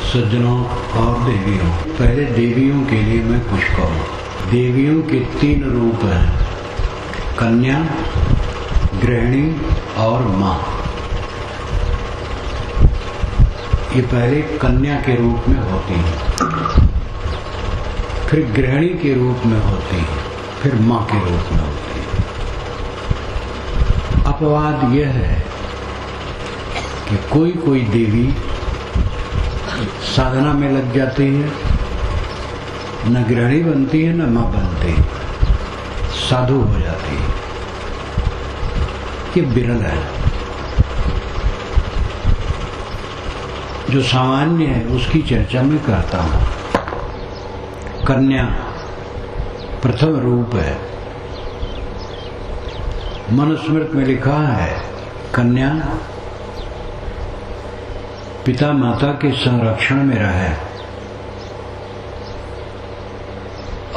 सज्जनों और देवियों, पहले देवियों के लिए मैं कुछ कहूँ। देवियों के 3 रूप हैं, कन्या, गृहिणी और माँ। ये पहले कन्या के रूप में होती है, फिर गृहिणी के रूप में होती है, फिर माँ के रूप में होती है। अपवाद यह है कि कोई कोई देवी साधना में लग जाती है, न गृहिणी बनती है न माँ बनती है, साधु हो जाती है। ये विरल है। जो सामान्य है उसकी चर्चा मैं करता हूँ। कन्या प्रथम रूप है। मनुस्मृति में लिखा है, कन्या पिता माता के संरक्षण में रहे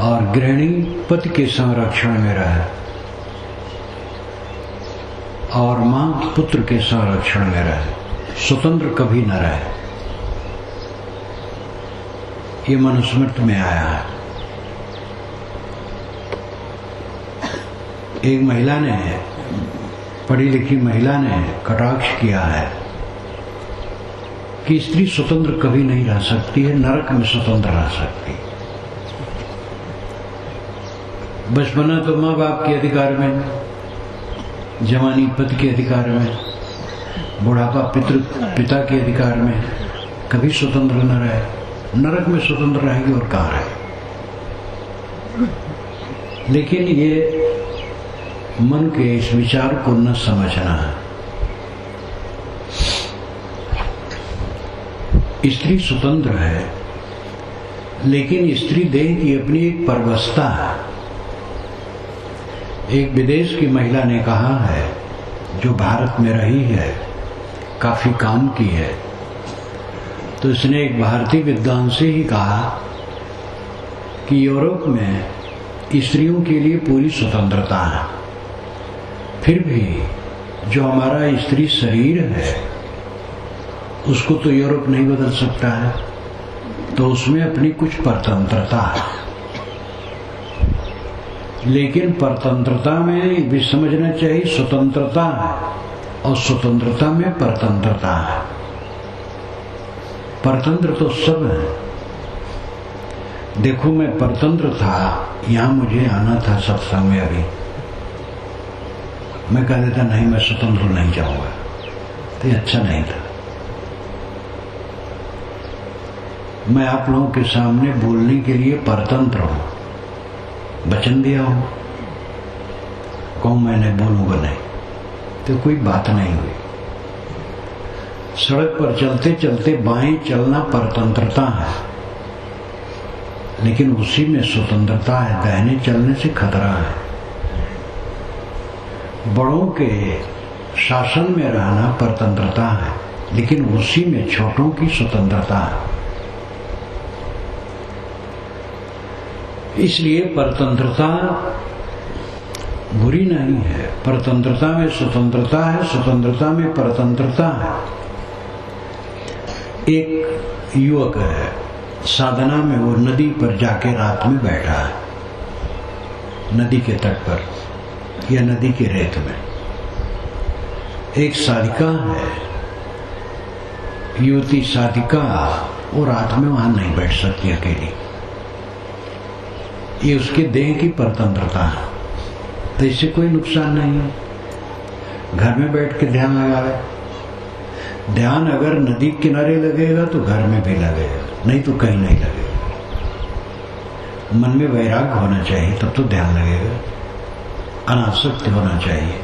और गृहिणी पति के संरक्षण में रहे और मां पुत्र के संरक्षण में रहे, स्वतंत्र कभी न रहे। ये मनुस्मृति में आया है। एक महिला ने, पढ़ी लिखी महिला ने कटाक्ष किया है कि स्त्री स्वतंत्र कभी नहीं रह सकती है, नरक में स्वतंत्र रह सकती। बचपना तो माँ बाप के अधिकार में, जवानी पति के अधिकार में, बुढ़ापा पिता के अधिकार में, कभी स्वतंत्र न रहे। नरक में स्वतंत्र रहेगी और कहाँ रहे। लेकिन ये मन के इस विचार को न समझना है। स्त्री स्वतंत्र है, लेकिन स्त्री देह की अपनी एक परवस्था है। एक विदेश की महिला ने कहा है, जो भारत में रही है, काफी काम की है, तो इसने एक भारतीय विद्वान से ही कहा कि यूरोप में स्त्रियों के लिए पूरी स्वतंत्रता है, फिर भी जो हमारा स्त्री शरीर है उसको तो यूरोप नहीं बदल सकता है, तो उसमें अपनी कुछ परतंत्रता है। लेकिन परतंत्रता में भी समझना चाहिए स्वतंत्रता है और स्वतंत्रता में परतंत्रता है। परतंत्र तो सब है। देखो, मैं परतंत्र था, यहां मुझे आना था सत्संग में, अभी मैं कह देता नहीं, मैं स्वतंत्र नहीं जाऊंगा, तो ये अच्छा नहीं था। मैं आप लोगों के सामने बोलने के लिए परतंत्र हूं, वचन दिया हूं, कहूं मैंने बोलूंगा नहीं, तो कोई बात नहीं हुई। सड़क पर चलते चलते बाएं चलना परतंत्रता है, लेकिन उसी में स्वतंत्रता है। दाहिने चलने से खतरा है। बड़ों के शासन में रहना परतंत्रता है, लेकिन उसी में छोटों की स्वतंत्रता है। इसलिए परतंत्रता बुरी नहीं है। परतंत्रता में स्वतंत्रता है, स्वतंत्रता में परतंत्रता है। एक युवक है, साधना में वो नदी पर जाके रात में बैठा है, नदी के तट पर या नदी के रेत में। एक साधिका है, युवती साधिका, वो रात में वहां नहीं बैठ सकती अकेली। ये उसके देह की परतंत्रता है, तो इससे कोई नुकसान नहीं है। घर में बैठ के ध्यान लगावे। ध्यान अगर नदी किनारे लगेगा तो घर में भी लगेगा, नहीं तो कहीं नहीं लगेगा। मन में वैराग्य होना चाहिए, तब तो ध्यान लगेगा। अनासक्त होना चाहिए।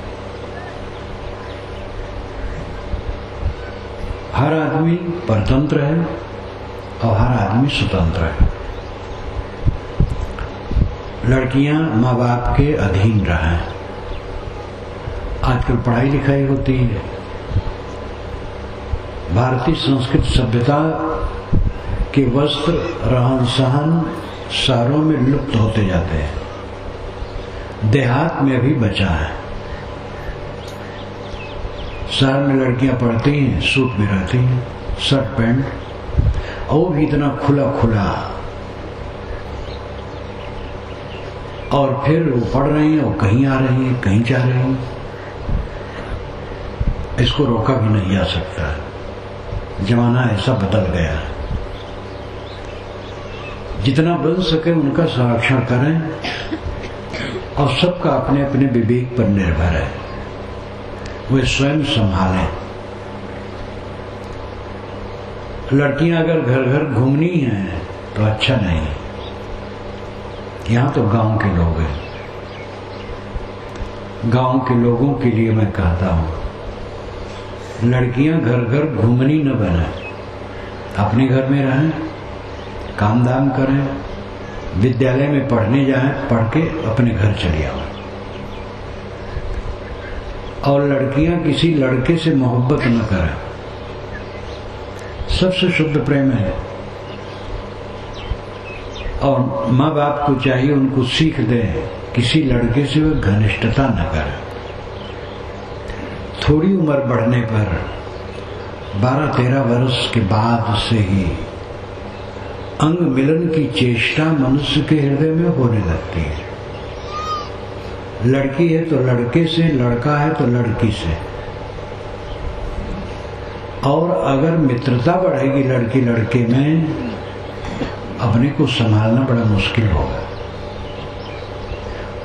हर आदमी परतंत्र है और हर आदमी स्वतंत्र है। लड़कियां माँ बाप के अधीन रहें। आजकल पढ़ाई लिखाई होती है। भारतीय संस्कृत सभ्यता के वस्त्र, रहन सहन शहरों में लुप्त होते जाते हैं, देहात में भी बचा है। शहर में लड़कियां पढ़ती हैं, सूट में रहती हैं, शर्ट पैंट, और वो भी इतना खुला खुला, और फिर वो पढ़ रही हैं और कहीं आ रही हैं, कहीं जा रही हैं। इसको रोका भी नहीं जा सकता, जमाना ऐसा बदल गया है। जितना बन सके उनका संरक्षण करें, और सबका अपने अपने विवेक पर निर्भर है, वे स्वयं संभालें। लड़कियां अगर घर घर घूमनी हैं तो अच्छा नहीं। यहाँ तो गांव के लोग हैं, गांव के लोगों के लिए मैं कहता हूँ, लड़कियां घर घर घूमनी न बने, अपने घर में रहें, काम दाम करें, विद्यालय में पढ़ने जाएं, पढ़ के अपने घर चले आएं। और लड़कियां किसी लड़के से मोहब्बत न करें, सबसे शुद्ध प्रेम है। और माँ बाप को चाहिए उनको सीख दें, किसी लड़के से वह घनिष्ठता न करें। थोड़ी उम्र बढ़ने पर 12-13 वर्ष के बाद से ही अंग मिलन की चेष्टा मनुष्य के हृदय में होने लगती है। लड़की है तो लड़के से, लड़का है तो लड़की से। और अगर मित्रता बढ़ेगी लड़की लड़के में, अपने को संभालना बड़ा मुश्किल होगा।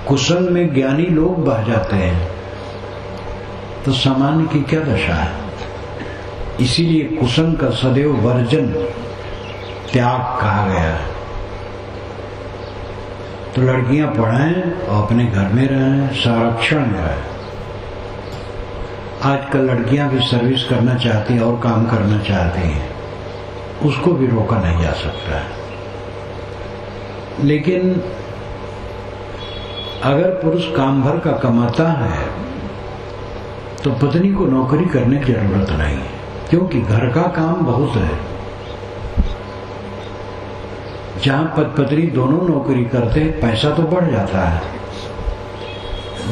कुसंग में ज्ञानी लोग बह जाते हैं तो सामान्य की क्या दशा है। इसीलिए कुसंग का सदैव वर्जन, त्याग कहा गया है। तो लड़कियां पढ़ें और अपने घर में रहें, संरक्षण में रहें। आजकल लड़कियां भी सर्विस करना चाहती हैं और काम करना चाहती हैं, उसको भी रोका नहीं जा सकता है। लेकिन अगर पुरुष काम भर का कमाता है तो पत्नी को नौकरी करने की जरूरत नहीं है, क्योंकि घर का काम बहुत है। जहां पति पत्नी दोनों नौकरी करते, पैसा तो बढ़ जाता है,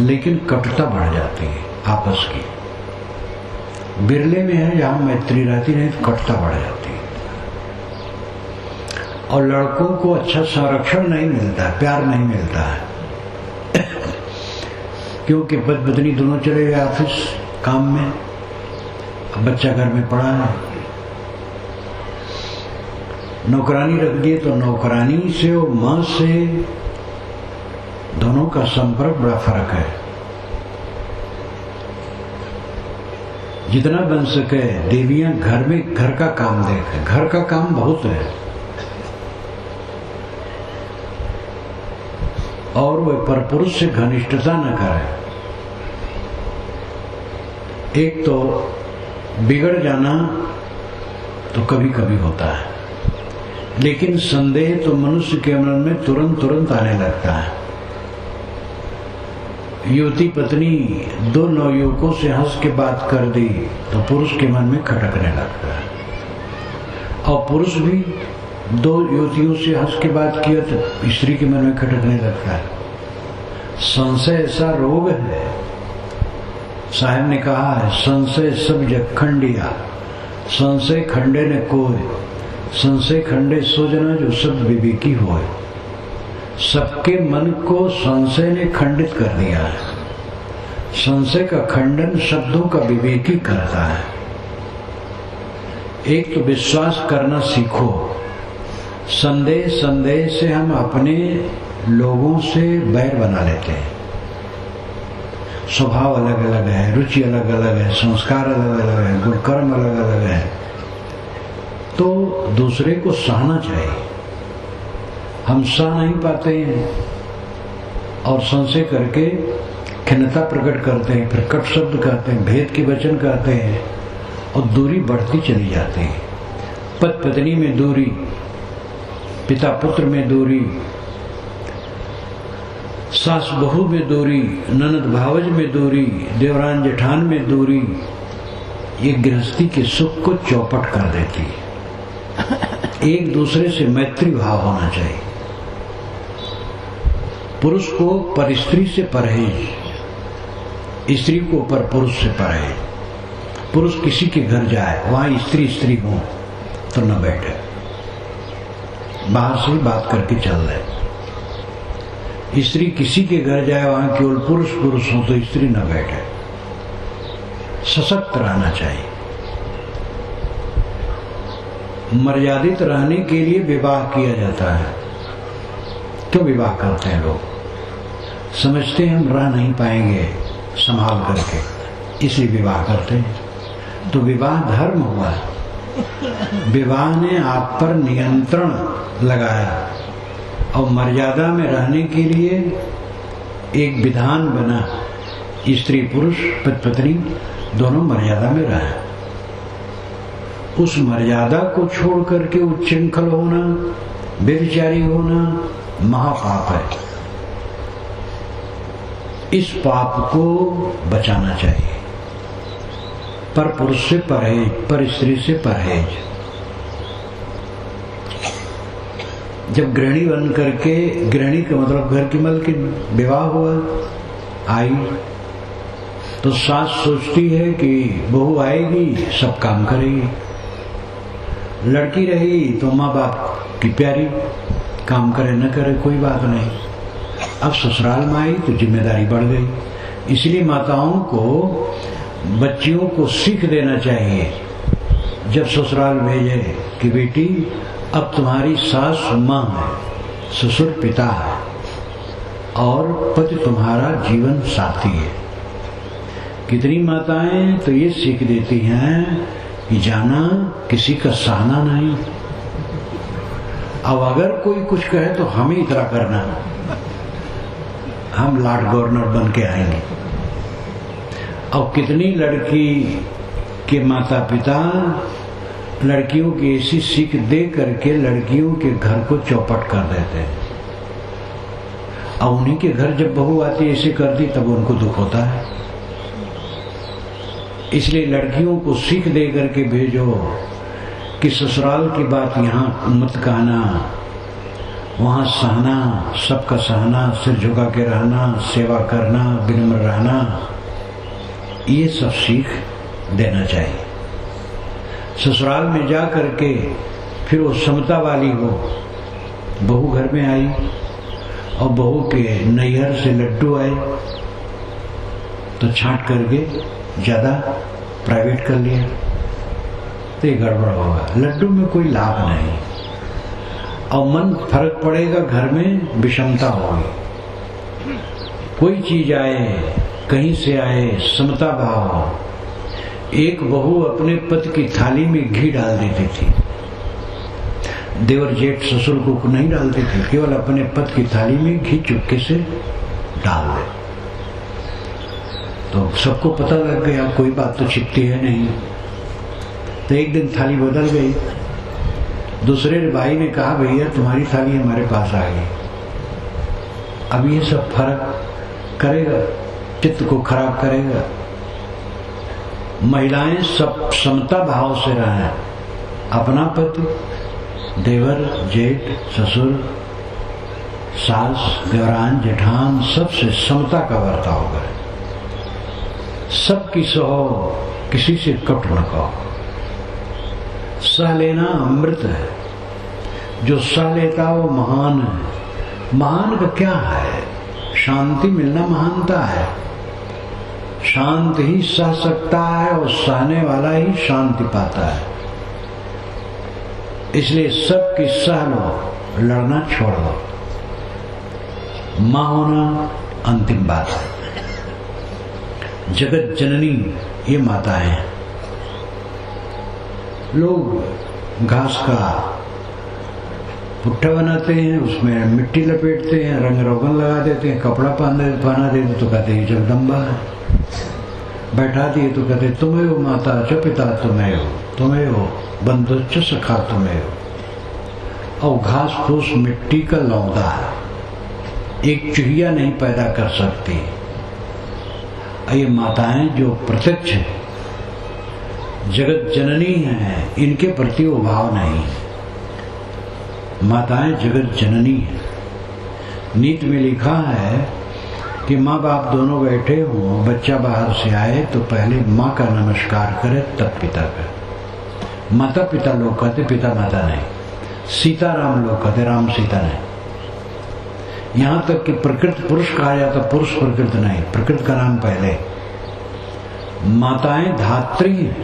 लेकिन कटुता बढ़ जाती है आपस की। बिरले में है जहां मैत्री रहती नहीं तो कटुता बढ़ जाती है। और लड़कों को अच्छा संरक्षण नहीं मिलता है, प्यार नहीं मिलता है, क्योंकि पति पत्नी दोनों चले गए ऑफिस काम में, अब बच्चा घर में पड़ा है। नौकरानी रख दिए तो नौकरानी से और मां से दोनों का संपर्क बड़ा फर्क है। जितना बन सके देवियां घर में घर का काम देखें, घर का काम बहुत है। और वह परपुरुष से घनिष्ठता न करें। एक तो बिगड़ जाना तो कभी कभी होता है, लेकिन संदेह तो मनुष्य के मन में तुरंत आने लगता है। युवती पत्नी 2 नवयुवकों से हंस के बात कर दी तो पुरुष के मन में खटकने लगता है, और पुरुष भी 2 युवतियों से हंस के बात किया तो स्त्री के मन में खटकने लगता है। संशय ऐसा रोग है, साहब ने कहा है, संशय सब जग खंडिया, संशय खंडे ने कोय, संशय खंडे सो जना जो सब विवेकी होए। सबके मन को संशय ने खंडित कर दिया है। संशय का खंडन शब्दों का विवेकी करता है। एक तो विश्वास करना सीखो। संदेह से हम अपने लोगों से बैर बना लेते हैं। स्वभाव अलग अलग है, रुचि अलग अलग है, संस्कार अलग अलग है, गुण कर्म अलग अलग है, तो दूसरे को सहना चाहिए। हम सह नहीं पाते हैं और संशय करके खिन्नता प्रकट करते हैं, फिर कट शब्द कहते हैं, भेद के वचन कहते हैं, और दूरी बढ़ती चली जाती है। पति पत्नी में दूरी, पिता पुत्र में दूरी, सास बहू में दूरी, ननद भावज में दूरी, देवरान जेठान में दूरी, ये गृहस्थी के सुख को चौपट कर देती है। एक दूसरे से मैत्री भाव होना चाहिए। पुरुष को पर स्त्री से परहेज, स्त्री को पर पुरुष से परहेज। पुरुष किसी के घर जाए, वहां स्त्री हो तो न बैठे। बाहर से ही बात करके चल रहे। स्त्री किसी के घर जाए वहां केवल पुरुष पुरुष हो तो स्त्री न बैठे, सशक्त रहना चाहिए। मर्यादित रहने के लिए विवाह किया जाता है। क्यों विवाह करते हैं लोग? समझते हैं हम रह नहीं पाएंगे संभाल करके, इसलिए विवाह करते हैं। तो विवाह धर्म हुआ। विवाह ने आप पर नियंत्रण लगाया और मर्यादा में रहने के लिए एक विधान बना। स्त्री पुरुष पति पत्नी दोनों मर्यादा में रहे। उस मर्यादा को छोड़ करके उच्छृंखल होना, व्यभिचारी होना महापाप है। इस पाप को बचाना चाहिए। पर पुरुष से परहेज, पर स्त्री से परहेज। जब गृहिणी बन करके, गृहिणी का मतलब घर की मालकिन, विवाह हुआ, आई तो सास सोचती है कि बहू आएगी सब काम करेगी। लड़की रही तो माँ बाप की प्यारी, काम करे न करे कोई बात नहीं। अब ससुराल में आई तो जिम्मेदारी बढ़ गई। इसलिए माताओं को बच्चियों को सीख देना चाहिए जब ससुराल भेजे कि बेटी अब तुम्हारी सास माँ है, ससुर पिता है और पति तुम्हारा जीवन साथी है। कितनी माताएं तो ये सीख देती हैं कि जाना किसी का सहना नहीं। अब अगर कोई कुछ कहे तो हम ही इतना करना, हम लॉर्ड गवर्नर बन के आएंगे। और कितनी लड़की के माता पिता लड़कियों की ऐसी सीख दे करके लड़कियों के घर को चौपट कर देते हैं। और उन्हीं के घर जब बहू आती ऐसे करती तब उनको दुख होता है। इसलिए लड़कियों को सीख दे करके भेजो कि ससुराल की बात यहाँ मत कहना, वहाँ सहना, सबका सहना, सिर झुका के रहना, सेवा करना, विनम्र रहना, ये सब सीख देना चाहिए। ससुराल में जा करके फिर वो समता वाली हो। बहू घर में आई और बहू के नैहर से लड्डू आए तो छांट करके ज्यादा प्राइवेट कर लिया तो ये गड़बड़ होगा। लड्डू में कोई लाभ नहीं और मन फर्क पड़ेगा, घर में विषमता होगी। कोई चीज आए, कहीं से आए, समता भाव। एक बहू अपने पति की थाली में घी डाल देती थी। देवर जेठ ससुर को नहीं डालती थी, केवल अपने पति की थाली में घी चुपके से डाल दे। तो सबको पता लग गया, कोई बात तो छिपती है नहीं। तो एक दिन थाली बदल गई। दूसरे भाई ने कहा भैया तुम्हारी थाली हमारे पास आ गई। अब ये सब फर्क करेगा, चित्त को खराब करेगा। महिलाएं सब समता भाव से रहें। अपना पति, देवर जेठ ससुर सास देवरान जेठान सबसे समता का बर्ताव करें। सबकी सहो, किसी से कट न कहो। सह लेना अमृत है। जो सह लेता वो महान है। महान का क्या है? शांति मिलना महानता है। शांत ही सह सकता है और सहने वाला ही शांति पाता है। इसलिए सबकी सह लो, लड़ना छोड़ दो। मां होना अंतिम बात है। जगत जननी ये माताएं हैं। लोग घास का पुट्ठा बनाते हैं, उसमें मिट्टी लपेटते हैं, रंग रोगन लगा देते हैं, कपड़ा पहना देते तो कहते हैं जगदम्बा है। बैठा दिए तो कहते तुम्हें हो माता च पिता तुम्हें हो, तुम्हें हो बंधु च सखा तुम्हें हो। और घास फूस मिट्टी का लौंदा है, एक चूहिया नहीं पैदा कर सकती। ये माताएं जो प्रत्यक्ष जगत जननी हैं, इनके प्रति वो भाव नहीं। माताएं जगत जननी है। नीति में लिखा है कि माँ बाप दोनों बैठे हों, बच्चा बाहर से आए तो पहले माँ का नमस्कार करे तब पिता का। माता पिता लोग कहते, पिता माता नहीं। सीताराम लोग कहते, राम सीता नहीं। यहां तक कि प्रकृत पुरुष कहा जाता, पुरुष प्रकृत नहीं, प्रकृत का नाम पहले। माताएं धात्री हैं,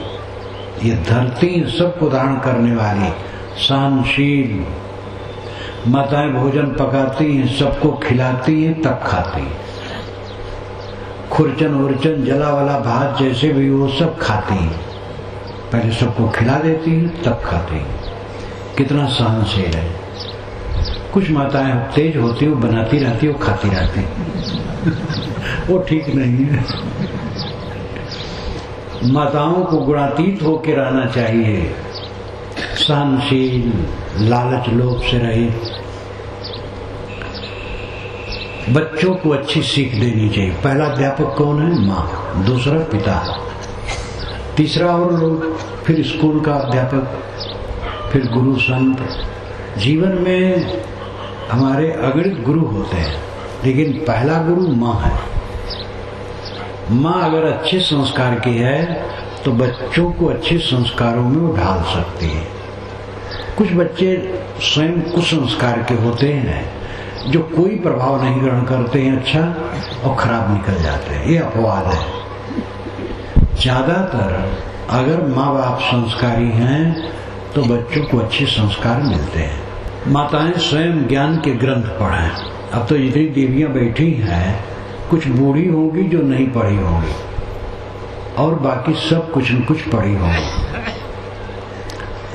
ये धरती सबको धारण करने वाली, सहनशील माताएं भोजन पकाती हैं, सबको खिलाती हैं, तब खाती हैं। खुरचन उर्चन जला वाला भात जैसे भी वो सब खाती हैं, पहले सबको खिला देती हैं तब खाती हैं। कितना सहनशील है। कुछ माताएं तेज होती, वो बनाती रहती, वो खाती रहती वो ठीक नहीं है। माताओं को गुणातीत होकर रहना चाहिए, सहनशील, लालच लोभ से रहित। बच्चों को अच्छी सीख देनी चाहिए। पहला अध्यापक कौन है? माँ, दूसरा पिता, तीसरा और लोग, फिर स्कूल का अध्यापक, फिर गुरु संत। जीवन में हमारे अगणित गुरु होते हैं, लेकिन पहला गुरु माँ है। माँ अगर अच्छे संस्कार की है तो बच्चों को अच्छे संस्कारों में वो ढाल सकती है। कुछ बच्चे स्वयं कुसंस्कार के होते हैं, जो कोई प्रभाव नहीं ग्रहण करते हैं अच्छा, और खराब निकल जाते हैं। ये अपवाद है। ज्यादातर अगर माँ बाप संस्कारी हैं तो बच्चों को अच्छे संस्कार मिलते हैं। माताएं स्वयं ज्ञान के ग्रंथ पढ़ें। अब तो जितनी देवियां बैठी हैं, कुछ बूढ़ी होंगी जो नहीं पढ़ी होंगी, और बाकी सब कुछ न कुछ पढ़ी होंगी।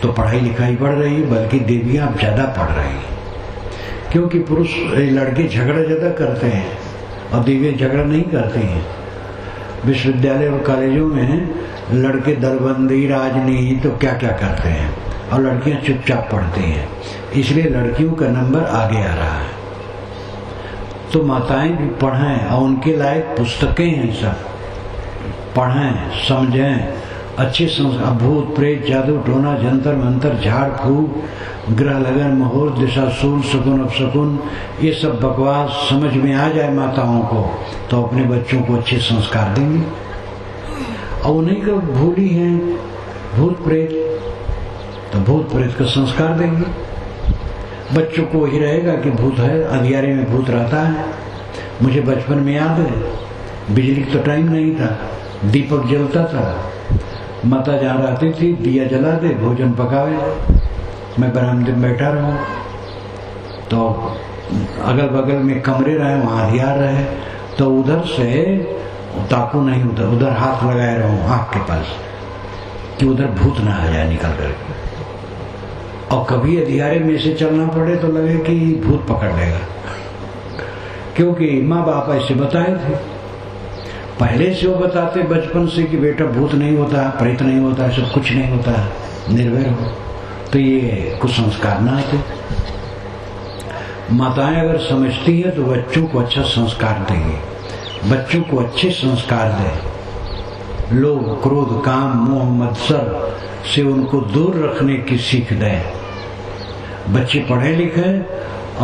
तो पढ़ाई लिखाई बढ़ रही है, बल्कि देवियां अब ज्यादा पढ़ रही हैं, क्योंकि पुरुष लड़के झगड़ा ज्यादा करते हैं और देवियां झगड़ा नहीं करती हैं। विश्वविद्यालय और कॉलेजों में लड़के दलबंदी, राजनीति तो क्या क्या करते हैं, और लड़कियां चुपचाप पढ़ती हैं, इसलिए लड़कियों का नंबर आगे आ रहा है। तो माताएं भी पढ़ें, और उनके लायक पुस्तकें हैं, सब पढ़ें, समझें, अच्छे संस्कार। भूत प्रेत, जादू टोना, जंतर मंतर, झाड़ फूक, ग्रह लगन, मुहूर्त, दिशा सूल, शकुन अपशकुन, ये सब बकवास समझ में आ जाए माताओं को, तो अपने बच्चों को अच्छे संस्कार देंगे। और उन्हीं को भूली हैं भूत प्रेत, तो भूत प्रेत का संस्कार देंगे। बच्चों को वही रहेगा कि भूत है, अंधियारे में भूत रहता है। मुझे बचपन में याद है, बिजली का तो टाइम नहीं था, दीपक जलता था, माता जहाँ रहती थी दिया जला दे, भोजन पकावे, मैं बरामदे में बैठा रहूं, तो अगल बगल में कमरे रहे, वहां अंधियार रहे, तो उधर से ताकू नहीं, उधर हाथ लगाए रहूं आँख के पास, कि उधर भूत ना आ जाए निकल करके। और कभी अंधियारे में से चलना पड़े तो लगे कि भूत पकड़ लेगा, क्योंकि माँ बाप ऐसे बताए थे। पहले से वो बताते बचपन से कि बेटा भूत नहीं होता, प्रेत नहीं होता, सब कुछ नहीं होता, निर्भय हो, तो ये कुछ संस्कार ना आते। माताएं अगर समझती हैं तो बच्चों को अच्छा संस्कार देंगे, बच्चों को अच्छे संस्कार दें। लोभ, क्रोध, काम, मोह, मत्सर से उनको दूर रखने की सीख दें। बच्चे पढ़े लिखे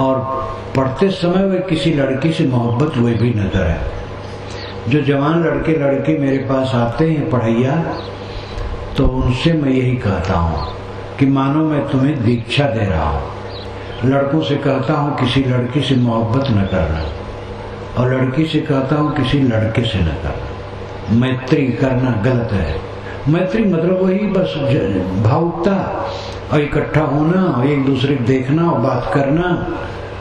और पढ़ते समय वे किसी लड़की से मोहब्बत वे भी न करें। जो जवान लड़के लड़के मेरे पास आते हैं पढ़ैया, तो उनसे मैं यही कहता हूँ कि मानो मैं तुम्हें दीक्षा दे रहा हूँ। लड़कों से कहता हूँ किसी लड़की से मोहब्बत न करना, और लड़की से कहता हूँ किसी लड़के से न करना। मैत्री करना गलत है। मैत्री मतलब वही बस भावुकता और इकट्ठा होना और एक दूसरे को देखना और बात करना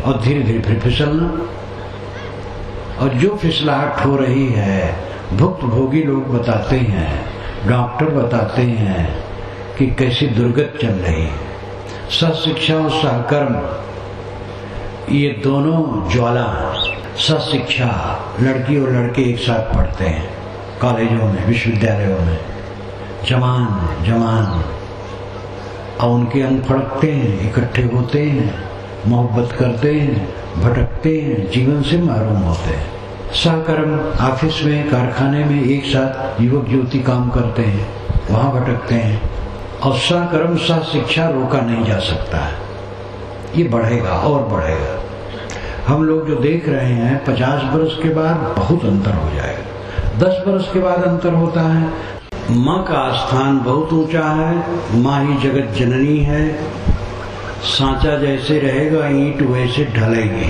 और धीरे धीरे फिर फिसलना। और जो फिसलाहट हो रही है, भुक्तभोगी लोग बताते हैं, डॉक्टर बताते हैं कि कैसी दुर्गत चल रही है। सशिक्षा और सहकर्म ये दोनों ज्वाला। सशिक्षा, लड़की और लड़के एक साथ पढ़ते हैं कॉलेजों में, विश्वविद्यालयों में, जवान और उनके अंग फड़कते हैं, इकट्ठे होते हैं, मोहब्बत करते हैं, भटकते हैं, जीवन से महरूम होते हैं। सहकर्म, ऑफिस में, कारखाने में एक साथ युवक युवती काम करते हैं, वहां भटकते हैं। और सहकर्म, सह शिक्षा रोका नहीं जा सकता है, ये बढ़ेगा और बढ़ेगा। हम लोग जो देख रहे हैं 50 वर्ष के बाद बहुत अंतर हो जाएगा, 10 वर्ष के बाद अंतर होता है। माँ का स्थान बहुत ऊंचा है, माँ ही जगत जननी है। सांचा जैसे रहेगा ईंट वैसे ढलेगी,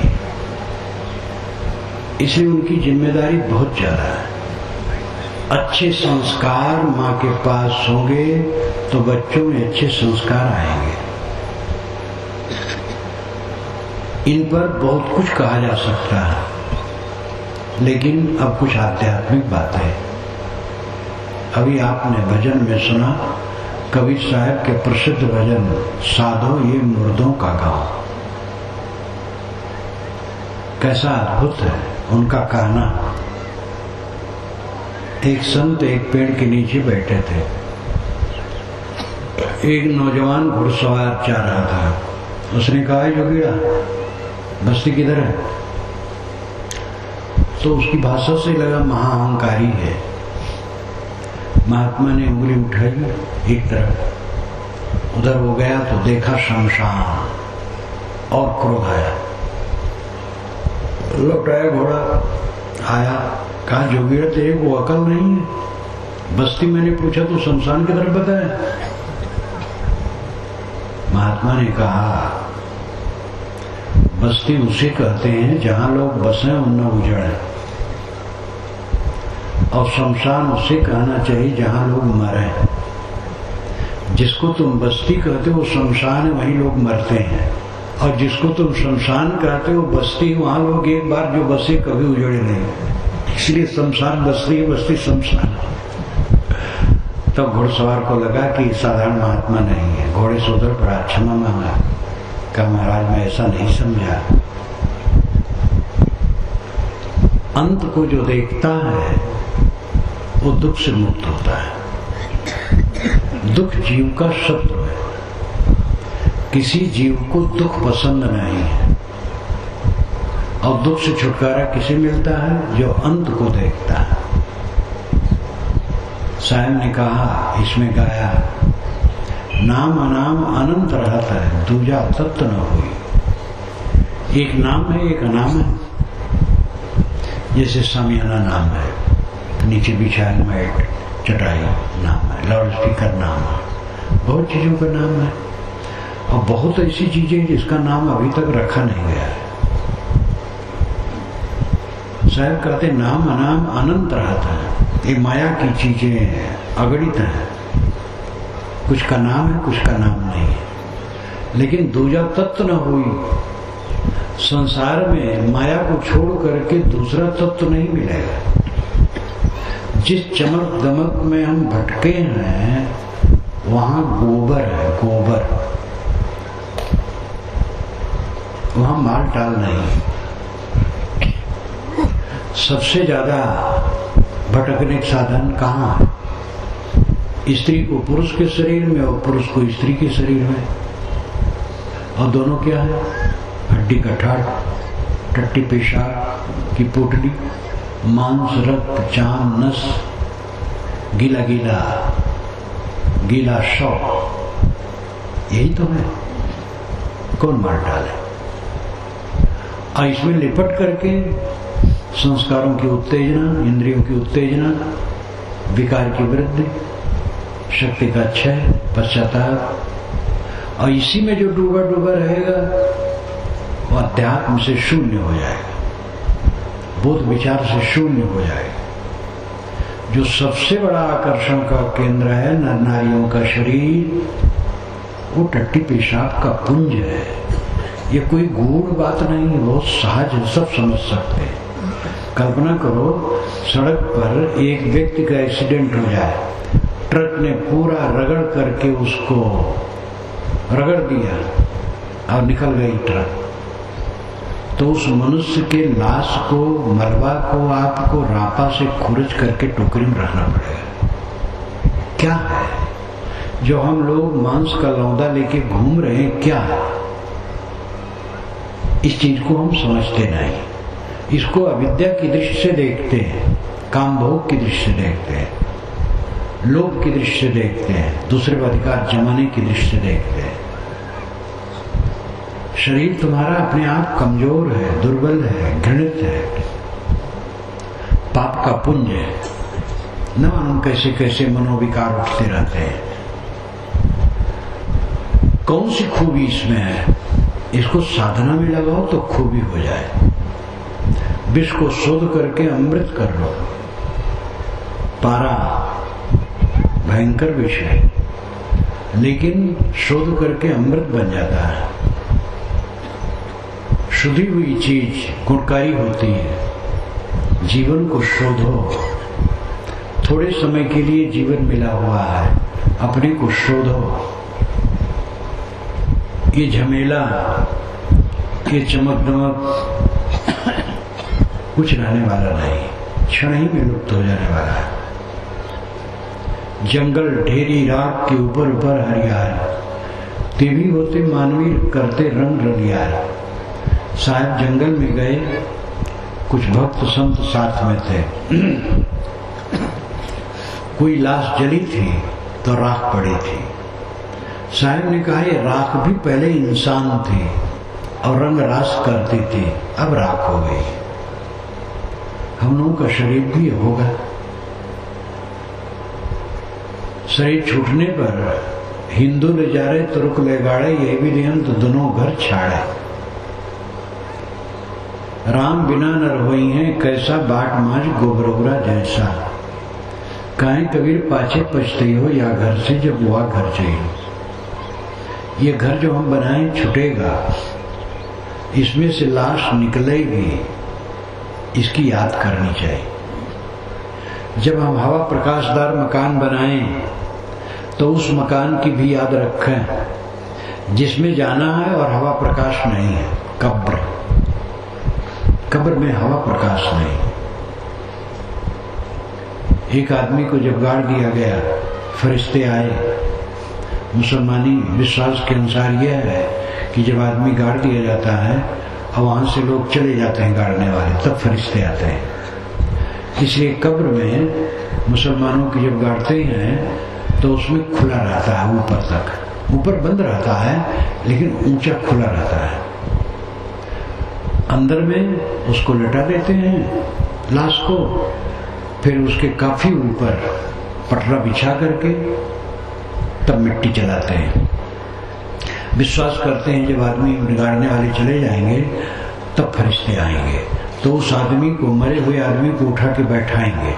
इसलिए उनकी जिम्मेदारी बहुत ज्यादा है। अच्छे संस्कार माँ के पास होंगे तो बच्चों में अच्छे संस्कार आएंगे। इन पर बहुत कुछ कहा जा सकता है, लेकिन अब कुछ आध्यात्मिक बातें। अभी आपने भजन में सुना कबीर साहब के प्रसिद्ध भजन साधो ये मुर्दों का गांव। कैसा अद्भुत है उनका कहना। एक संत एक पेड़ के नीचे बैठे थे। एक नौजवान घुड़सवार जा रहा था। उसने कहा, जोगीड़ा बस्ती किधर है? तो उसकी भाषा से लगा महाअहंकारी है। महात्मा ने उंगली उठाई एक तरफ, उधर वो गया तो देखा शमशान और क्रोध आया। लौटाया घोड़ा, आया, कहा जोगीड़ा तेरे को अकल नहीं है? बस्ती मैंने पूछा तो शमशान की तरफ बताया। महात्मा ने कहा, बस्ती उसे कहते हैं जहां लोग बसे उनमें उजड़, और शमशान उसे कहना चाहिए जहां लोग मरे। जिसको तुम बस्ती कहते हो शमशान है, वहीं लोग मरते हैं, और जिसको तुम शमशान कहते हो बस्ती, वहां लोग एक बार जो बसे कभी उजड़े नहीं। इसलिए शमशान बस्ती, बस्ती शमशान। तब घुड़सवार को लगा कि साधारण महात्मा नहीं है। घोड़े से उधर पड़ा, क्षमा मांगा, कहा महाराज मैं ऐसा नहीं समझा। अंत को जो देखता है वो दुख से मुक्त होता है। दुख जीव का शत्रु है। किसी जीव को दुख पसंद नहीं है, और दुख से छुटकारा किसे मिलता है? जो अंत को देखता है। साहब ने कहा, इसमें गाया, नाम अनाम अनंत रहता है, दूजा तत्व न हुई। एक नाम है, एक अनाम है। जैसे सामियाना नाम है, नीचे बिछाया मैट चटाई नाम है, लाउड स्पीकर नाम है, बहुत चीजों का नाम है, और बहुत ऐसी चीजें जिसका नाम अभी तक रखा नहीं गया है। साहब कहते नाम अनाम अनंत रहता है। ये माया की चीजें अगणित हैं, कुछ का नाम है, कुछ का नाम नहीं है। लेकिन दूजा तत्व न हुई। संसार में माया को छोड़ करके दूसरा तत्व नहीं मिलेगा। जिस चमक दमक में हम भटके हैं वहां गोबर है, गोबर, वहां माल टाल नहीं। सबसे ज्यादा भटकने का साधन कहाँ है? स्त्री को पुरुष के शरीर में और पुरुष को स्त्री के शरीर में, और दोनों क्या है? हड्डी कठाड़, टट्टी पेशाब की पोटली, मांस रक्त चाम नस, गीला गीला गीला शव, यही तो है। कौन मार डाले? और इसमें लिपट करके संस्कारों की उत्तेजना, इंद्रियों की उत्तेजना, विकार की वृद्धि, शक्ति का क्षय, पश्चाताप, और इसी में जो डूबा डूबा रहेगा वो अध्यात्म से शून्य हो जाएगा, बोध विचार से शून्य हो जाएगा। जो सबसे बड़ा आकर्षण का केंद्र है नर नारियों का शरीर, वो टट्टी पेशाब का पुंज है। ये कोई गूढ़ बात नहीं है, बहुत सहज है, सब समझ सकते हैं। कल्पना करो, सड़क पर एक व्यक्ति का एक्सीडेंट हो जाए, ट्रक ने पूरा रगड़ करके उसको रगड़ दिया और निकल गई ट्रक, तो उस मनुष्य के लाश को, मलबा को आपको रापा से खुरच करके टोकरी में रखना पड़ेगा। क्या है जो हम लोग मांस का लौंदा लेके घूम रहे हैं? क्या है? इस चीज को हम समझते नहीं। इसको अविद्या की दृष्टि से देखते हैं, काम भोग की दृष्टि से देखते हैं, लोभ की दृष्टि से देखते हैं, दूसरे पर अधिकार जमाने की दृष्टि से देखते हैं। शरीर तुम्हारा अपने आप कमजोर है, दुर्बल है, घृणित है, पाप का पुंज है। न मालूम कैसे कैसे मनोविकार उठते रहते हैं। कौन सी खूबी इसमें है? इसको साधना में लगाओ तो खूबी हो जाए। विष को शोध करके अमृत कर लो। पारा भयंकर विष है, लेकिन शोध करके अमृत बन जाता है। शुद्धि हुई चीज गुणकारी होती है। जीवन को शोधो। थोड़े समय के लिए जीवन मिला हुआ है, अपने को शोधो। ये झमेला, ये चमक दमक कुछ रहने वाला नहीं, क्षण ही में लुप्त हो जाने वाला है। जंगल ढेरी रात के ऊपर ऊपर हरियार, तेवी होते मानवी करते रंग रंगियार। साहब जंगल में गए, कुछ भक्त संत साथ में थे। कोई लाश जली थी तो राख पड़ी थी। साहब ने कहा ये राख भी पहले इंसान थी और रंग रास करती थी, अब राख हो गई। हम लोगों का शरीर भी होगा। शरीर छूटने पर हिंदू ले जा रहे तुर्क ले गाड़े, ये भी दिन तो दोनों घर छाड़े। राम बिना नर होई हैं, कैसा बाट माज गोबरोबरा जैसा। काहे कबीर पाछे पछते हो, या घर से जब हुआ घर चाहिए। ये घर जो हम बनाए छूटेगा, इसमें से लाश निकलेगी, इसकी याद करनी चाहिए। जब हम हवा प्रकाशदार मकान बनाएं तो उस मकान की भी याद रखें, जिसमें जाना है और हवा प्रकाश नहीं है। कब्र, कब्र में हवा प्रकाश नहीं। एक आदमी को जब गाड़ दिया गया, फरिश्ते आए। मुसलमानी विश्वास के अनुसार यह है कि जब आदमी गाड़ दिया जाता है और वहां से लोग चले जाते हैं गाड़ने वाले, तब फरिश्ते आते हैं। इसलिए कब्र में मुसलमानों की जब गाड़ते हैं तो उसमें खुला रहता है ऊपर तक, ऊपर बंद रहता है लेकिन ऊंचा खुला रहता है। अंदर में उसको लटा देते हैं लाश को, फिर उसके काफी ऊपर पटरा बिछा करके तब मिट्टी चलाते हैं। विश्वास करते हैं जब आदमी गाड़ने वाले चले जाएंगे तब फरिश्ते आएंगे, तो उस आदमी को, मरे हुए आदमी को उठा के बैठाएंगे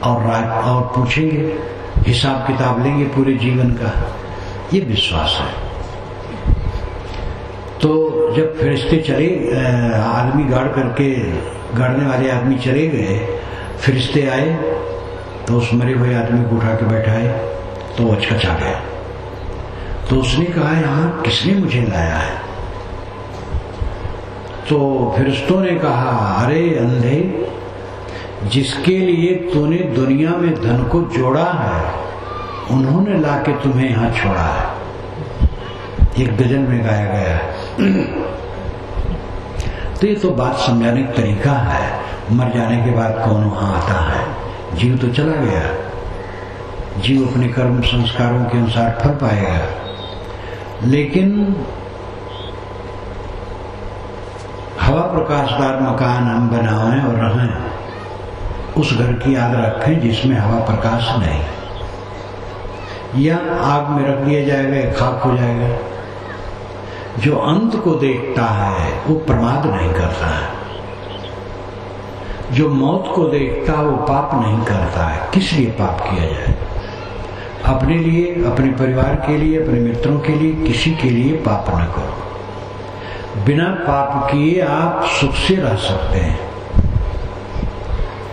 और पूछेंगे, हिसाब किताब लेंगे पूरे जीवन का। ये विश्वास है। तो जब फरिश्ते चले, आदमी गाड़ने वाले आदमी चले गए, फरिश्ते आए तो उस मरे हुए आदमी को उठा के बैठाए तो वो अचकचा गया। तो उसने कहा यहाँ किसने मुझे लाया है? तो फरिश्तों ने कहा, अरे अंधे, जिसके लिए तूने दुनिया में धन को जोड़ा है उन्होंने लाके तुम्हें यहाँ छोड़ा है। एक गजल में गाया गया है। तो ये तो बात समझाने का तरीका है। मर जाने के बाद कौन वहां आता है? जीव तो चला गया, जीव अपने कर्म संस्कारों के अनुसार फल पाएगा। लेकिन हवा प्रकाशदार मकान हम बनाएं और रहें, उस घर की याद रखें जिसमें हवा प्रकाश नहीं, या आग में रख दिया जाएगा या खाक हो जाएगा। जो अंत को देखता है वो प्रमाद नहीं करता है, जो मौत को देखता है वो पाप नहीं करता है। किस लिए पाप किया जाए? अपने लिए, अपने परिवार के लिए, अपने मित्रों के लिए, किसी के लिए पाप न करो। बिना पाप किए आप सुख से रह सकते हैं।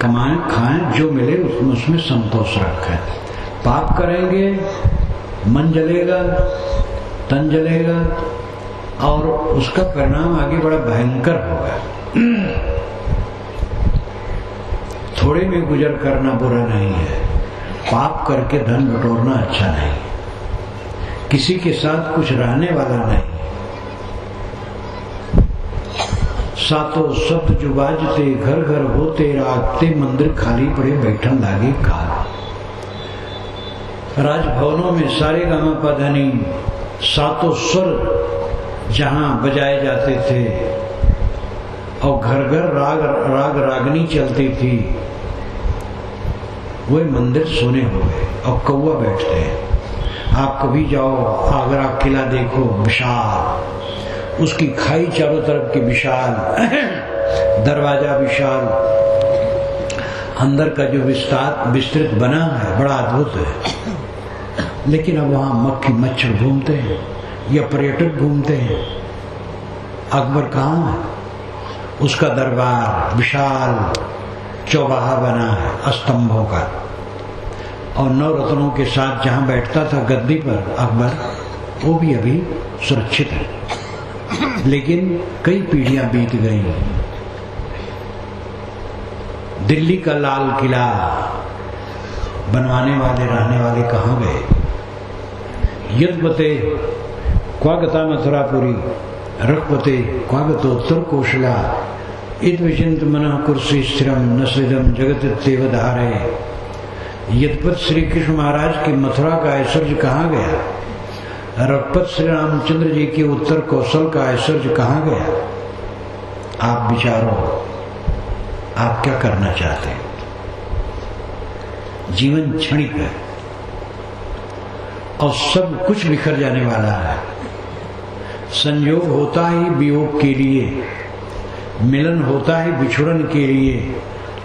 कमाएं खाएं, जो मिले उसमें संतोष रखें। पाप करेंगे, मन जलेगा, तन जलेगा और उसका परिणाम आगे बड़ा भयंकर होगा। थोड़े में गुजर करना बुरा नहीं है, पाप करके धन बटोरना अच्छा नहीं। किसी के साथ कुछ रहने वाला नहीं। सातों शब्द जो बाजते, घर घर होते रागते, मंदिर खाली पड़े बैठन लागे काल। राजभवनों में सारे गामा पधनी, सातों स्वर जहां बजाए जाते थे और घर घर राग रागनी चलती थी, वह मंदिर सोने हो गए और कौवा बैठते हैं। आप कभी जाओ आगरा किला देखो, विशाल, उसकी खाई चारों तरफ की विशाल, दरवाजा विशाल, अंदर का जो विस्तृत बना है बड़ा अद्भुत है। लेकिन अब वहां मक्खी मच्छर घूमते हैं या पर्यटक घूमते हैं। अकबर कहाँ है? उसका दरबार विशाल चौबाहा बना है स्तंभों का, और 9 रत्नों के साथ जहां बैठता था गद्दी पर अकबर, वो भी अभी सुरक्षित है। लेकिन कई पीढ़ियां बीत गई। दिल्ली का लाल किला बनवाने वाले रहने वाले कहाँ गए? यद्वते क्वागता मथुरापुरी रघुपते क्वागतोत्तर कौशला इत विचिंत मनः कुर्सी स्थिरम न स्विदम जगत धारे। यद्वत श्री कृष्ण महाराज की मथुरा का ऐश्वर्य कहाँ गया? रघुपत श्री रामचंद्र जी के उत्तर कौशल का ऐश्वर्य कहाँ गया? आप विचारो, आप क्या करना चाहते हैं? जीवन क्षणिक है और सब कुछ बिखर जाने वाला है। संयोग होता है वियोग के लिए, मिलन होता है बिछुड़न के लिए,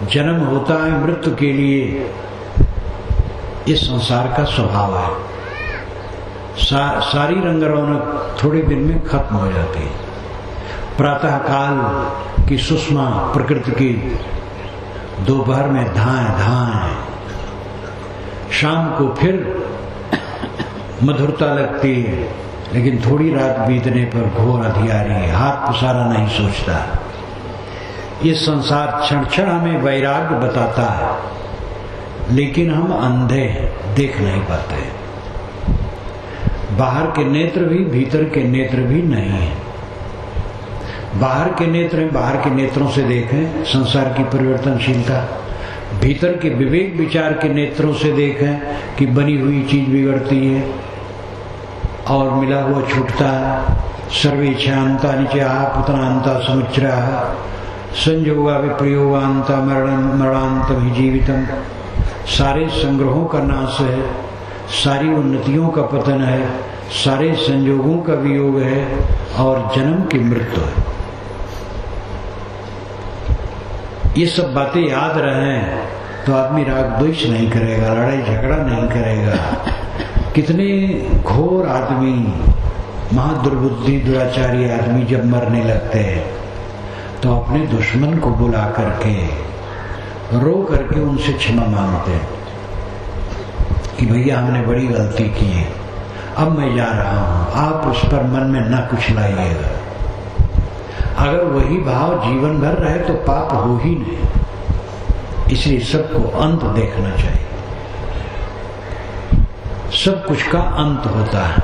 जन्म होता है मृत्यु के लिए। इस संसार का स्वभाव है। सारी रंग रौनक थोड़े दिन में खत्म हो जाती है। प्रातः काल की सुषमा प्रकृति की दोपहर में धाएं, शाम को फिर मधुरता लगती है, लेकिन थोड़ी रात बीतने पर घोर अधियारी, हाथ पसारा नहीं सोचता। ये संसार क्षण क्षण हमें वैराग्य बताता है, लेकिन हम अंधे देख नहीं पाते। बाहर के नेत्र भी भीतर के नेत्र भी नहीं है। बाहर के नेत्र बाहर के नेत्रों से देखें संसार की परिवर्तनशीलता, भीतर के विवेक विचार के नेत्रों से देखें कि बनी हुई चीज बिगड़ती है और मिला हुआ छूटता है। सर्वेच्छांता निचा पुतनांता समुच्चरा संयोगा विप्रयोगांता मरणांत भी जीवितम। सारे संग्रहों का नाश है, सारी उन्नतियों का पतन है, सारे संयोगों का वियोग है और जन्म की मृत्यु है। ये सब बातें याद रहें तो आदमी राग द्वेष नहीं करेगा, लड़ाई झगड़ा नहीं करेगा। कितने घोर आदमी, महादुर्बुद्धि दुराचारी आदमी जब मरने लगते हैं तो अपने दुश्मन को बुला करके रो करके उनसे क्षमा मांगते हैं कि भैया हमने बड़ी गलती की है, अब मैं जा रहा हूं, आप उस पर मन में न कुछ लाइएगा। अगर वही भाव जीवन भर रहे तो पाप हो ही नहीं। इसलिए सबको अंत देखना चाहिए। सब कुछ का अंत होता है।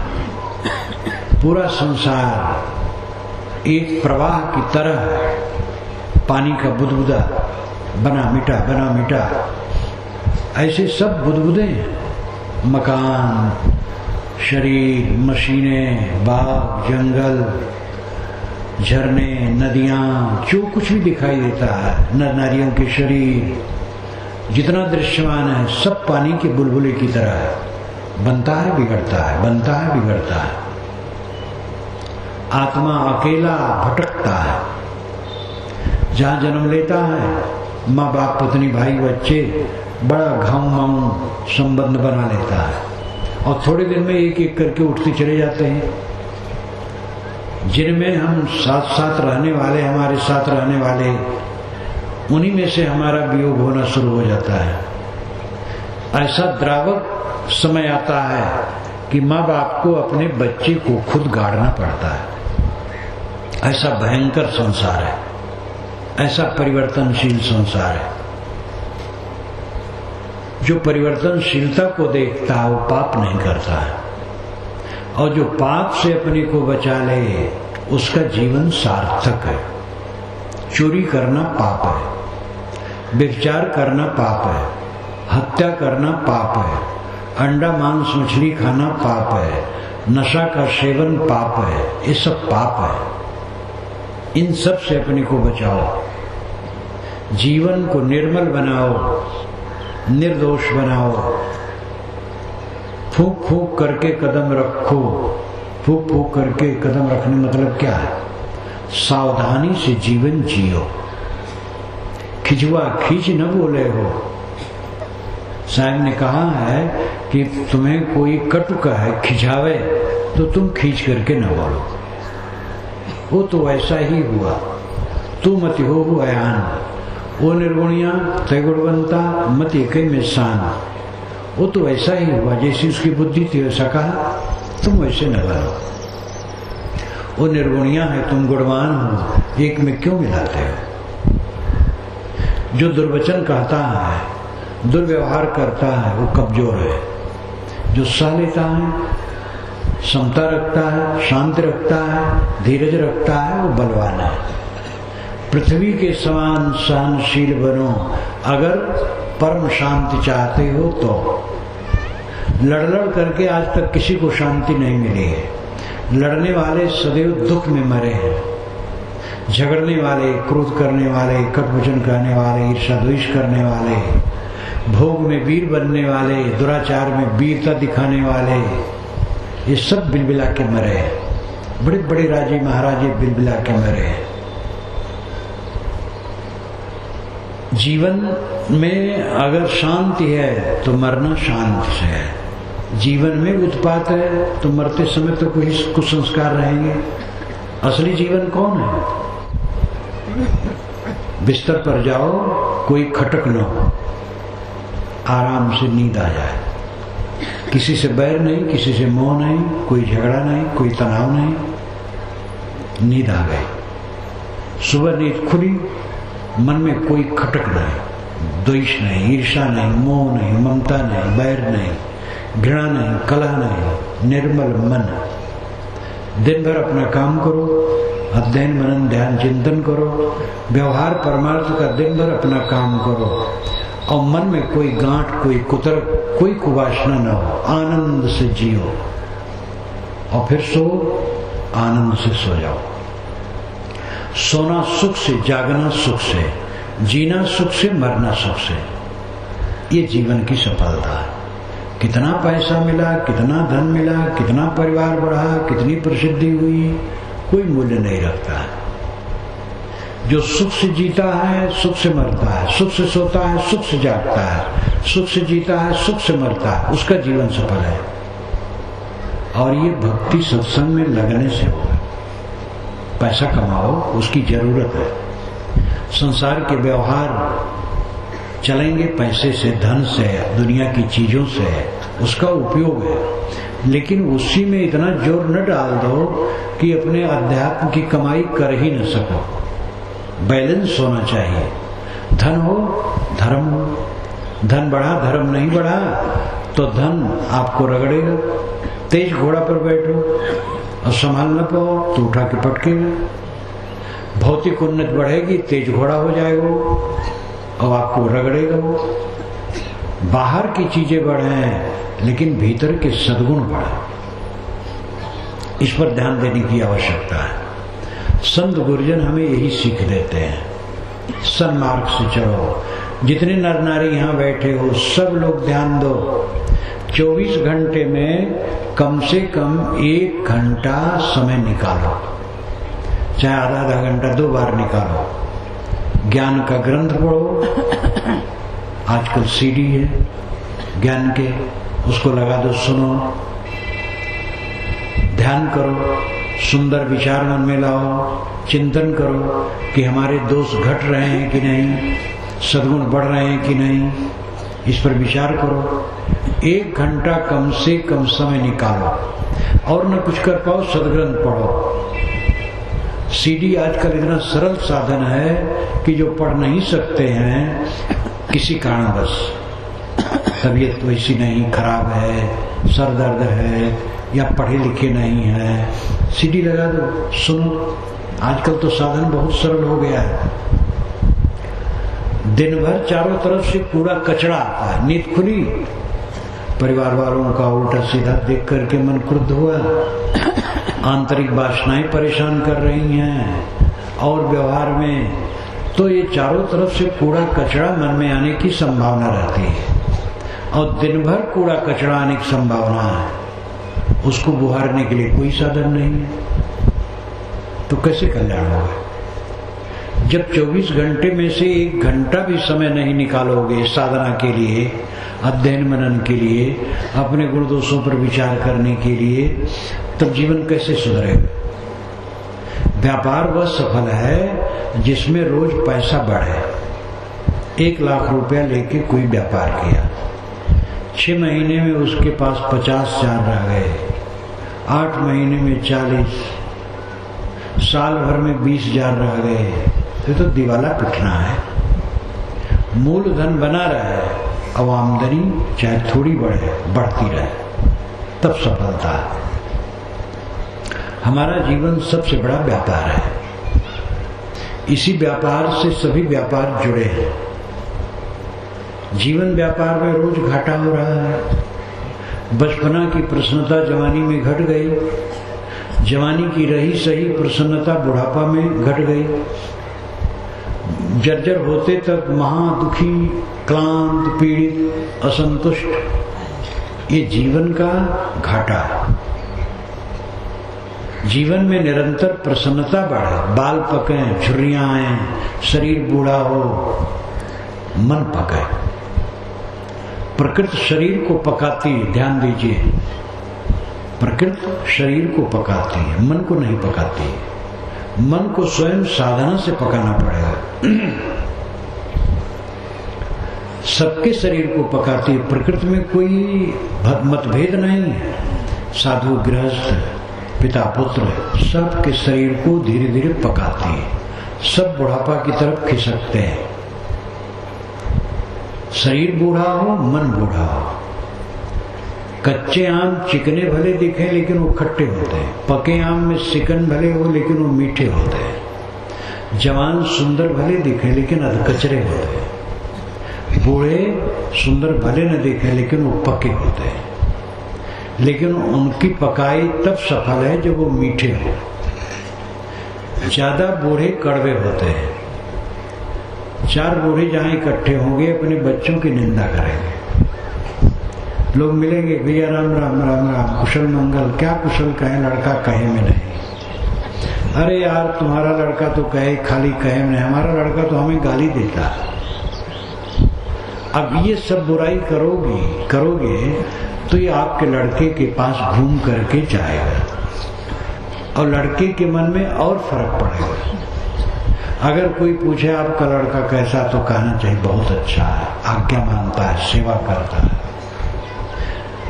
पूरा संसार एक प्रवाह की तरह पानी का बुदबुदा, बना मिटा। ऐसे सब बुदबुदे हैं। मकान, शरीर, मशीनें, बाग, जंगल, झरने, नदियां, जो कुछ भी दिखाई देता है, नर नारियों के शरीर, जितना दृश्यमान है सब पानी के बुलबुले की तरह है। बनता है बिगड़ता है, बनता है बिगड़ता है। आत्मा अकेला भटकता है। जहां जन्म लेता है माँ बाप पत्नी भाई बच्चे बड़ा घाव माऊ संबंध बना लेता है और थोड़े दिन में एक एक करके उठते चले जाते हैं। जिनमें हम साथ साथ रहने वाले, हमारे साथ रहने वाले, उन्हीं में से हमारा वियोग होना शुरू हो जाता है। ऐसा द्रावक समय आता है कि माँ बाप को अपने बच्चे को खुद गाड़ना पड़ता है। ऐसा भयंकर संसार है, ऐसा परिवर्तनशील संसार है। जो परिवर्तनशीलता को देखता है वो पाप नहीं करता है, और जो पाप से अपने को बचा ले उसका जीवन सार्थक है। चोरी करना पाप है, व्यभिचार करना पाप है, हत्या करना पाप है, अंडा मांस मछली खाना पाप है, नशा का सेवन पाप है। ये सब पाप है। इन सब से अपने को बचाओ, जीवन को निर्मल बनाओ, निर्दोष बनाओ, फूंक फूंक करके कदम रखो। फूंक फूंक करके कदम रखने मतलब क्या है? सावधानी से जीवन जियो, खिंचवा खींच न बोले हो। साहब ने कहा है कि तुम्हें कोई कटुका है खिंचावे तो तुम खींच करके न बोलो। वो तो वैसा ही हुआ। तू मत हो अयान, वो निर्गुणिया तय गुणवंता मत एक में शान। वो तो वैसा ही हुआ, जैसी उसकी बुद्धि थी वैसा कहा, तुम वैसे न बनो। वो निर्गुणिया है, तुम गुणवान हो, एक में क्यों मिलाते हो? जो दुर्वचन कहता है, दुर्व्यवहार करता है, वो कमजोर है। जो सह लेता है, समता रखता है, शांति रखता है, धीरज रखता है, वो बलवान है। पृथ्वी के समान सहनशील बनो अगर परम शांति चाहते हो तो। लड़ लड़ करके आज तक किसी को शांति नहीं मिली है। लड़ने वाले सदैव दुख में मरे हैं। झगड़ने वाले, क्रोध करने वाले, कटवचन कहने वाले, ईर्ष्या द्वेष करने वाले, भोग में वीर बनने वाले, दुराचार में वीरता दिखाने वाले, ये सब बिलबिला के मरे हैं। बड़े बड़े राजे महाराजे बिलबिला के मरे हैं। जीवन में अगर शांति है तो मरना शांति से है। जीवन में उत्पात है तो मरते समय तो कोई कुसंस्कार रहेंगे। असली जीवन कौन है? बिस्तर पर जाओ, कोई खटक न हो, आराम से नींद आ जाए, किसी से बैर नहीं, किसी से मोह नहीं, कोई झगड़ा नहीं, कोई तनाव नहीं, नींद आ गई। सुबह नींद खुली, मन में कोई खटक नहीं, द्वेष नहीं, ईर्ष्या नहीं, मोह नहीं, ममता नहीं, बैर नहीं, घृणा नहीं, कलह नहीं, निर्मल मन। दिन भर अपना काम करो, अध्ययन मनन ध्यान चिंतन करो, व्यवहार परमार्थ का दिन भर अपना काम करो और मन में कोई गांठ, कोई कुतर्क, कोई कुवासना न हो। आनंद से जियो और फिर सो, आनंद से सो जाओ। सोना सुख से, जागना सुख से, जीना सुख से, मरना सुख से, ये जीवन की सफलता है। कितना पैसा मिला, कितना धन मिला, कितना परिवार बढ़ा, कितनी प्रसिद्धि हुई, कोई मूल्य नहीं रखता है। जो सुख से जीता है सुख से मरता है, सुख से सोता है सुख से जागता है, सुख से जीता है सुख से मरता है, उसका जीवन सफल है। और ये भक्ति सत्संग में लगने से होगा। पैसा कमाओ, उसकी जरूरत है। संसार के व्यवहार चलेंगे पैसे से, धन से, दुनिया की चीजों से, उसका उपयोग है। लेकिन उसी में इतना जोर न डाल दो कि अपने अध्यात्म की कमाई कर ही न सको। बैलेंस होना चाहिए। धन हो, धर्म हो। धन बढ़ा, धर्म नहीं बढ़ा तो धन आपको रगड़ेगा। तेज घोड़ा पर बैठो और संभाल न पाओ तो उठा के पटकेगा। भौतिक उन्नति बढ़ेगी, तेज घोड़ा हो जाएगा और आपको रगड़ेगा वो। बाहर की चीजें बढ़े लेकिन भीतर के सद्गुण बढ़े, इस पर ध्यान देने की आवश्यकता है। संत गुरुजन हमें यही सीख देते हैं। सन्मार्ग से चलो। जितने नर नारी यहाँ बैठे हो सब लोग ध्यान दो। 24 घंटे में कम से कम 1 घंटा समय निकालो, चाहे आधा घंटा 2 बार निकालो। ज्ञान का ग्रंथ पढ़ो। आजकल सीडी है ज्ञान के, उसको लगा दो, सुनो, ध्यान करो, सुंदर विचार मन में लाओ, चिंतन करो कि हमारे दोष घट रहे हैं कि नहीं, सद्गुण बढ़ रहे हैं कि नहीं, इस पर विचार करो। 1 घंटा कम से कम समय निकालो। और न कुछ कर पाओ, सदग्रंथ पढ़ो। सीडी आजकल इतना सरल साधन है कि जो पढ़ नहीं सकते हैं किसी कारणवश, तबीयत वैसी नहीं, खराब है, सर दर्द है या पढ़े लिखे नहीं है, सीडी लगा दो, सुनो। आजकल तो साधन बहुत सरल हो गया है। दिन भर चारों तरफ से कूड़ा कचरा आता है। नींद खुली, परिवार वालों का उल्टा सीधा देख करके मन क्रुद्ध हुआ, आंतरिक वासनाएं परेशान कर रही हैं और व्यवहार में तो ये चारों तरफ से कूड़ा कचरा मन में आने की संभावना रहती है। और दिन भर कूड़ा कचरा आने की संभावना है, उसको बुहारने के लिए कोई साधन नहीं है, तो कैसे कल्याण होगा? जब 24 घंटे में से 1 घंटा भी समय नहीं निकालोगे साधना के लिए, अध्ययन मनन के लिए, अपने गुण दोषों पर विचार करने के लिए, तब जीवन कैसे सुधरेगा? व्यापार वह सफल है जिसमें रोज पैसा बढ़े। 1 लाख रुपया लेके कोई व्यापार किया, 6 महीने में उसके पास 50,000 रह गए, 8 महीने में 40, साल भर में 20,000 रह गए, तो दिवाला पिटना है। मूलधन बना रहे, अब आमदनी चाहे थोड़ी बढ़े, बढ़ती रहे, तब सफलता है। हमारा जीवन सबसे बड़ा व्यापार है, इसी व्यापार से सभी व्यापार जुड़े हैं। जीवन व्यापार में रोज घाटा हो रहा है। बचपना की प्रसन्नता जवानी में घट गई, जवानी की रही सही प्रसन्नता बुढ़ापा में घट गई, जर्जर होते तक महादुखी, क्लांत, पीड़ित, असंतुष्ट, ये जीवन का घाटा है। जीवन में निरंतर प्रसन्नता बढ़े, बाल पके, झुर्रियां आए, शरीर बूढ़ा हो, मन पके। प्रकृति शरीर को पकाती है, ध्यान दीजिए, प्रकृति शरीर को पकाती है, मन को नहीं पकाती है। मन को स्वयं साधना से पकाना पड़ेगा। सबके शरीर को पकाती है, प्रकृति में कोई मतभेद नहीं है। साधु गृहस्थ, पिता पुत्र, सबके शरीर को धीरे धीरे पकाती है, सब बुढ़ापा की तरफ खिसकते हैं। शरीर बूढ़ा हो, मन बूढ़ा हो। कच्चे आम चिकने भले दिखे लेकिन वो खट्टे होते हैं, पके आम में सिकन भले हो लेकिन वो मीठे होते हैं। जवान सुंदर भले दिखे लेकिन अधकचरे होते हैं। बूढ़े सुंदर भले न दिखे लेकिन वो पके होते हैं। लेकिन उनकी पकाई तब सफल है जब वो मीठे हो। ज्यादा बूढ़े कड़वे होते हैं। 4 बूढ़े जहां इकट्ठे होंगे अपने बच्चों की निंदा करेंगे। लोग मिलेंगे, भैया राम राम राम राम, कुशल मंगल। क्या कुशल कहे, लड़का कहे में नहीं। अरे यार तुम्हारा लड़का तो कहे, खाली कहे में नहीं, हमारा लड़का तो हमें गाली देता है। अब ये सब बुराई करोगे तो ये आपके लड़के के पास घूम करके जाएगा और लड़के के मन में और फर्क पड़ेगा। अगर कोई पूछे आपका लड़का कैसा, तो कहना चाहिए बहुत अच्छा है, आज्ञा मानता है, सेवा करता है।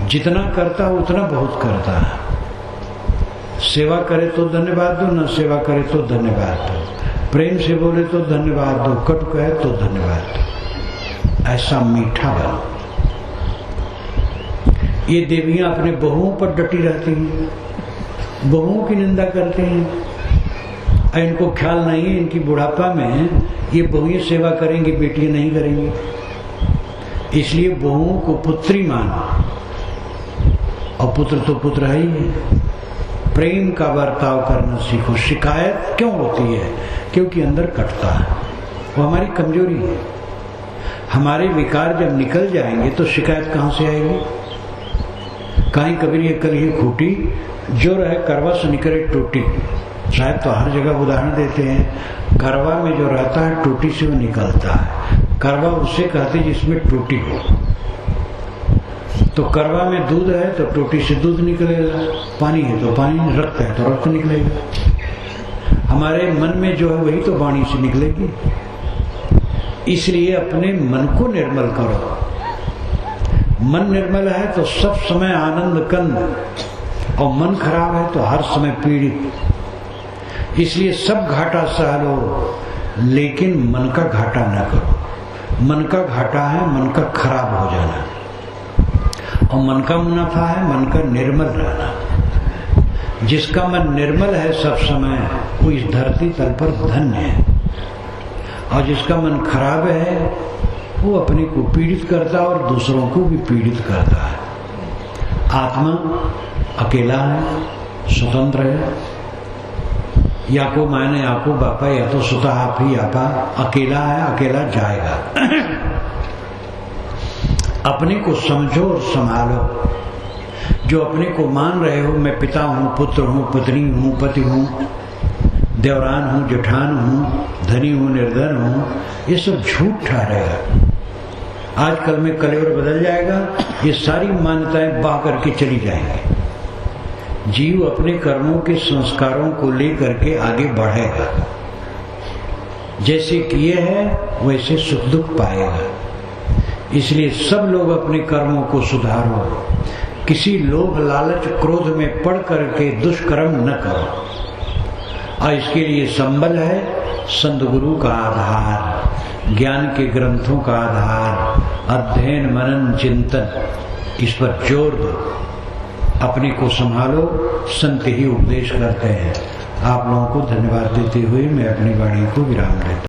जितना करता है उतना बहुत करता है। सेवा करे तो धन्यवाद दो, न सेवा करे तो धन्यवाद दो। प्रेम से बोले तो धन्यवाद दो, कटु कहे तो धन्यवाद दो। ऐसा मीठा बनो। ये देवियां अपने बहुओं पर डटी रहती हैं, बहुओं की निंदा करते हैं। इनको ख्याल नहीं है इनकी बुढ़ापा में ये बहुएं सेवा करेंगी, बेटियां नहीं करेंगी। इसलिए बहुओं को पुत्री मानो, और पुत्र तो पुत्र है ही है। प्रेम का बर्ताव करना सीखो। शिकायत क्यों होती है? क्योंकि अंदर कटता है, वो हमारी कमजोरी है। हमारे विकार जब निकल जाएंगे तो शिकायत कहां से आएगी? कहीं कभी ये करिए खूटी, जो रहे करवा से निकले टूटी। शायद तो हर जगह उदाहरण देते हैं, करवा में जो रहता है टूटी से वो निकलता है। करवा उसे कहते जिसमें टूटी हो। तो करवा में दूध है तो टूटी से दूध निकलेगा, पानी है तो पानी, रक्त है तो रक्त निकलेगा। हमारे मन में जो है वही तो वाणी से निकलेगी। इसलिए अपने मन को निर्मल करो। मन निर्मल है तो सब समय आनंद कंद, और मन खराब है तो हर समय पीड़ित। इसलिए सब घाटा सह लो, लेकिन मन का घाटा न करो। मन का घाटा है मन का खराब हो जाना, और मन का मुनाफा है मन का निर्मल रहना। जिसका मन निर्मल है सब समय, वो इस धरती तल पर धन्य है। और जिसका मन खराब है वो अपने को पीड़ित करता है और दूसरों को भी पीड़ित करता है। आत्मा अकेला है, स्वतंत्र है। या को मायने आको बापा, या तो सुता आप ही आपा। अकेला है, अकेला जाएगा। अपने को समझो और संभालो। जो अपने को मान रहे हो मैं पिता हूँ, पुत्र हूँ, पत्नी हूँ, पति हूँ, देवरान हूँ, जेठान हूँ, धनी हूँ, निर्धन हूँ, ये सब झूठ ठहरेगा। आजकल में कलेवर बदल जाएगा, ये सारी मान्यताएं बहा करके चली जाएंगी। जीव अपने कर्मों के संस्कारों को लेकर के आगे बढ़ेगा। जैसे किए है वैसे सुख दुख पाएगा। इसलिए सब लोग अपने कर्मों को सुधारो। किसी लोभ लालच क्रोध में पड़ करके दुष्कर्म न करो। और इसके लिए संबल है संतगुरु का आधार, ज्ञान के ग्रंथों का आधार, अध्ययन मनन चिंतन, इस पर जोर दो। अपने को संभालो, संत ही उपदेश करते हैं। आप लोगों को धन्यवाद देते हुए मैं अपनी वाणी को विराम देता हूं।